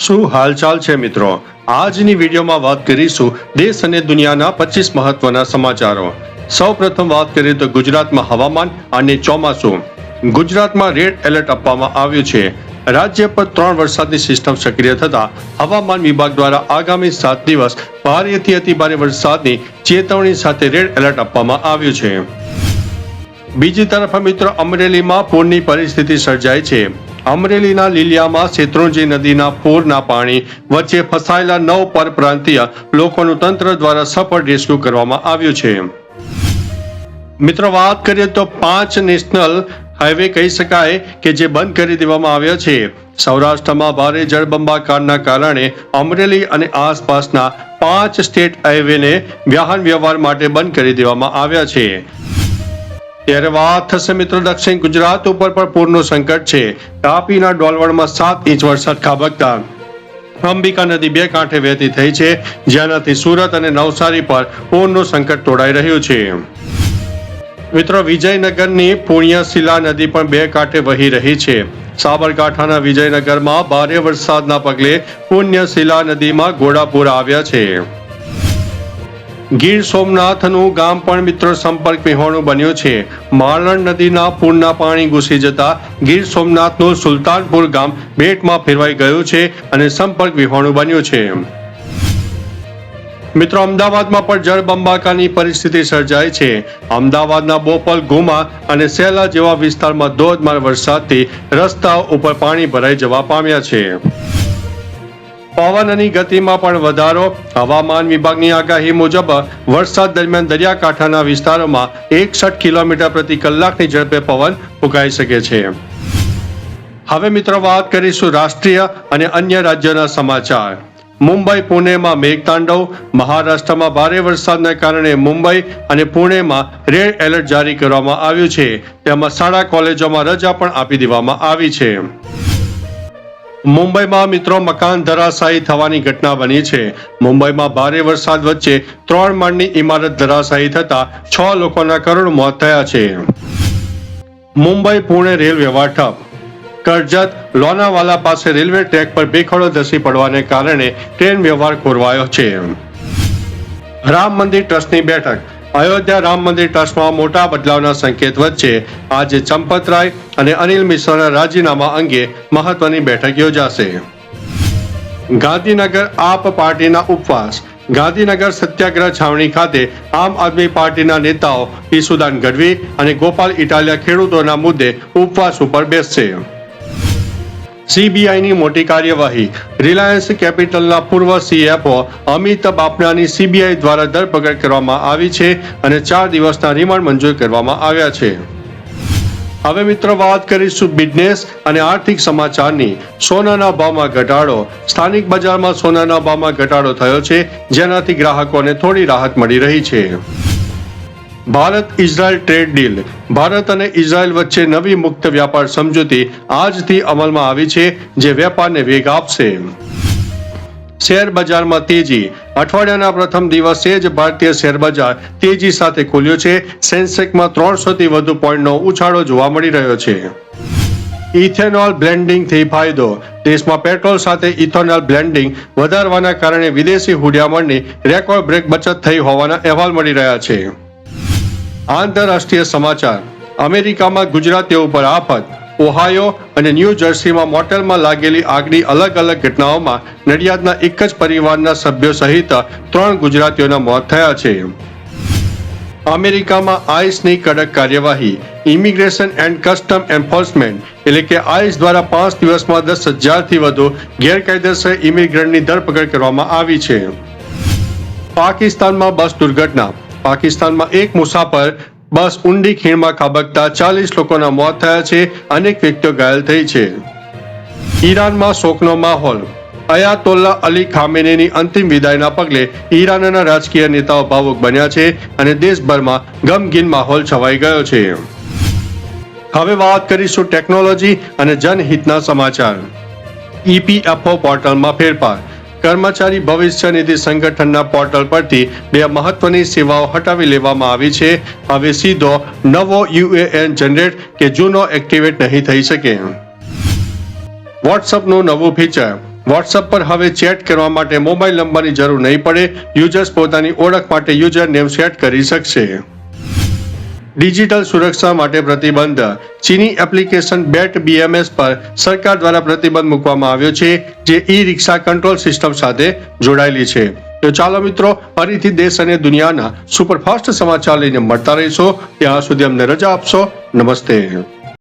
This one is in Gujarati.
શું હાલચાલ છે મિત્રો? આજની વિડીયોમાં વાત કરીશું દેશ અને દુનિયાના 25 મહત્વના સમાચારો. સૌપ્રથમ વાત કરીએ તો ગુજરાતમાં હવામાન અને ચોમાસું. ગુજરાતમાં રેડ એલર્ટ આપવામાં આવ્યું છે. રાજ્ય પર 3 વરસાદની સિસ્ટમ સક્રિય થતા હવામાન વિભાગ દ્વારા આગામી 7 દિવસ ભારેથી અતિભારે વરસાદની ચેતવણી સાથે રેડ એલર્ટ આપવામાં આવ્યું છે. બીજી તરફ મિત્રો અમરેલીમાં પૂરની પરિસ્થિતિ સર્જાઈ છે. અમરેલીના લીલિયામાં શેત્રુંજી નદીના પૂરના પાણી વચ્ચે ફસાયેલા 9 પરપ્રાંતીય લોકોનું તંત્ર દ્વારા સફળ રેસ્ક્યુ કરવામાં આવ્યું છે. મિત્રો વાત કરીએ તો 5 નેશનલ હાઈવે કહી શકાય કે જે બંધ કરી દેવામાં આવ્યા છે. સૌરાષ્ટ્રમાં ભારે જળબંબાકારના કારણે અમરેલી અને આસપાસના 5 સ્ટેટ હાઈવેને વાહન વ્યવહાર માટે બંધ કરી દેવામાં આવ્યા છે. ત્યારે વાત થશે મિત્રો દક્ષિણ ગુજરાત ઉપર પણ પૂરનું સંકટ છે. તાપીના ડોલવણમાં 7 ઇંચ વરસાદ ખાબકતા અંબિકા નદી 2 કાંઠે વહેતી થઈ છે, જેનાથી સુરત અને નવસારી પર પૂરનું સંકટ તોડાઈ રહ્યું છે. મિત્રો વિજયનગરની પુણ્યશિલા નદી પણ 2 કાંઠે વહી રહી છે. સાબરકાંઠાના વિજયનગરમાં ભારે વરસાદના પગલે પુણ્યશિલા નદીમાં ઘોડાપૂર આવ્યા છે. ગીર સોમનાથનું ગામ પણ મિત્રો સંપર્ક વિહોણું બન્યું છે. માલણ નદીના પૂરના પાણી ઘૂસી જતા ગીર સોમનાથનું સુલતાનપુર ગામ બેટમાં ફેરવાઈ ગયું છે અને સંપર્ક વિહોણું બન્યું છે. મિત્રો અમદાવાદમાં પણ જળબંબાકારની પરિસ્થિતિ સર્જાઈ છે. અમદાવાદના બોપલ, ગુમા અને સેલા જેવા વિસ્તારમાં ધોધમાર વરસાદથી રસ્તાઓ ઉપર પાણી ભરાઈ જવા પામ્યા છે. પવનની ગતિમાં પણ વધારો. હવામાન વિભાગની આગાહી મુજબ વરસાદ દરમિયાન દરિયાકાંઠાના વિસ્તારોમાં 61 કિલોમીટર પ્રતિ કલાકની ઝડપે પવન ફૂંકાઈ શકે છે. હવે મિત્રો વાત કરીશું રાષ્ટ્રીય અને અન્ય રાજ્યોના સમાચાર. મુંબઈ પુણેમાં મેઘતાંડવ. મહારાષ્ટ્રમાં ભારે વરસાદના કારણે મુંબઈ અને પુણેમાં રેડ એલર્ટ જારી કરવામાં આવ્યું છે. તેમાં શાળા કોલેજોમાં રજા પણ આપી દેવામાં આવી છે. મુંબઈમાં મિત્રો મકાન ધરાશાયી થવાની ઘટના બની છે. મુંબઈમાં ભારે વરસાદ વચ્ચે 3 માળની ઇમારત ધરાશાયી થતા 6 લોકોના કરુણ મોત થયા છે. મુંબઈ પુણે રેલ વ્યવહાર ઠપ. કર્જત લોનાવાલા પાસે રેલવે ટ્રેક પર ભેખડો ધસી પડવાને કારણે ટ્રેન વ્યવહાર ખોરવાયો છે. રામ મંદિર ટ્રસ્ટની બેઠક. અયોધ્યા રામ મંદિર ટ્રસ્ટમાં મોટા બદલાવના સંકેત વચ્ચે આજે ચંપતરાય અને અનિલ મિશ્રાના રાજીનામા અંગે મહત્વની બેઠક યોજાશે. ગાંધીનગર આપ પાર્ટીના ઉપવાસ. ગાંધીનગર સત્યાગ્રહ છાવણી ખાતે આમ આદમી પાર્ટીના નેતાઓ ઈસુદાન ગઢવી અને ગોપાલ ઇટાલિયા ખેડૂતોના મુદ્દે ઉપવાસ ઉપર બેસશે. સીબીઆઈની મોટી કાર્યવાહી. રિલાયન્સ કેપિટલના પૂર્વ સીએફઓ અમિત બાપનાની સીબીઆઈ દ્વારા ધરપકડ કરવામાં આવી છે અને 4 દિવસના રિમાન્ડ મંજૂર કરવામાં આવ્યા છે. હવે મિત્રો વાત કરીશું બિઝનેસ અને આર્થિક સમાચારની. સોનાના ભાવમાં ઘટાડો. સ્થાનિક બજારમાં સોનાના ભાવમાં ઘટાડો થયો છે, જેનાથી ગ્રાહકોને થોડી રાહત મળી રહી છે. Bharat Israel trade deal. Bharat અને ઇઝરાયલ વચ્ચે નવી મુક્ત વ્યાપાર સમજૂતી આજથી અમલમાં આવી છે, જે વેપારને વેગ આપશે. શેર બજારમાં તેજી. અઠવાડિયાના પ્રથમ દિવસે જ ભારતીય શેર બજાર તેજી સાથે ખુલ્યું છે. સેન્સેક્સમાં 300 થી વધુ પોઈન્ટનો ઉછાળો જોવા મળી રહ્યો છે. ઇથેનોલ બ્લેન્ડિંગથી ફાયદો. દેશમાં પેટ્રોલ સાથે ઇથેનોલ બ્લેન્ડિંગ વધારવાના કારણે વિદેશી હુંડિયામણની રેકોર્ડ બ્રેક બચત થઈ હોવાના અહેવાલ મળી રહ્યા છે. આંતરરાષ્ટ્રીય સમાચાર. અમેરિકામાં ગુજરાતીઓ ઉપર આફત. ઓહાયો અને ન્યૂ જર્સીમાં મોટેલમાં લાગેલી આગની અલગ અલગ ઘટનાઓમાં નડિયાદના એક જ પરિવારના સભ્યો સહિત 3 ગુજરાતીઓના મોત થયા છે. અમેરિકામાં આઈસની કડક કાર્યવાહી. ઇમિગ્રેશન એન્ડ કસ્ટમ એન્ફોર્સમેન્ટ એટલે કે આઈસ દ્વારા 5 દિવસમાં 10,000થી વધુ ગેરકાયદેસર ઇમિગ્રન્ટની ધરપકડ કરવામાં આવી છે. પાકિસ્તાનમાં બસ દુર્ઘટના. પાકિસ્તાનમાં એક મુસાફર બસ ઊંડી ખીણમાં ખાબકતા 40 લોકોના મોત થયા છે. અનેક વ્યક્તિઓ ઘાયલ થઈ છે. ઈરાનમાં શોકનો માહોલ. અયાતોલ્લા અલી ખામેનેની અંતિમ વિદાયના પગલે ઈરાનના રાજકીય નેતાઓ ભાવુક બન્યા છે અને દેશભરમાં ગમગીન માહોલ છવાઈ ગયો છે. હવે વાત કરીશું ટેકનોલોજી અને જનહિતના સમાચાર. ઈપીએફઓ પોર્ટલમાં ફેરફાર. કર્મચારી ભવિષ્ય નિધિ સંગઠનના પોર્ટલ પરથી 2 મહત્વની સેવાઓ હટાવી લેવામાં આવી છે. હવે સીધો નવો યુએએન જનરેટ કે જૂનો એક્ટિવેટ નહીં થઈ શકે. વોટ્સઅપનું નવું ફીચર. વોટ્સએપ પર હવે ચેટ કરવા માટે મોબાઈલ નંબરની જરૂર નહીં પડે. યુઝર્સ પોતાની ઓળખ માટે યુઝર નેમ સેટ કરી શકશે. ડિજિટલ સુરક્ષા માટે પ્રતિબંધ. ચીની એપ્લિકેશન બેટ BMS પર સરકાર દ્વારા પ્રતિબંધ મૂકવામાં આવ્યો છે, જે ઈ-રિક્ષા કંટ્રોલ સિસ્ટમ સાથે જોડાયેલી છે. તો ચાલો મિત્રો, ફરીથી દેશ અને દુનિયાના સુપરફાસ્ટ સમાચાર લઈને મળતા રહીશો. ત્યાં સુધી અમને રજા આપશો. નમસ્તે.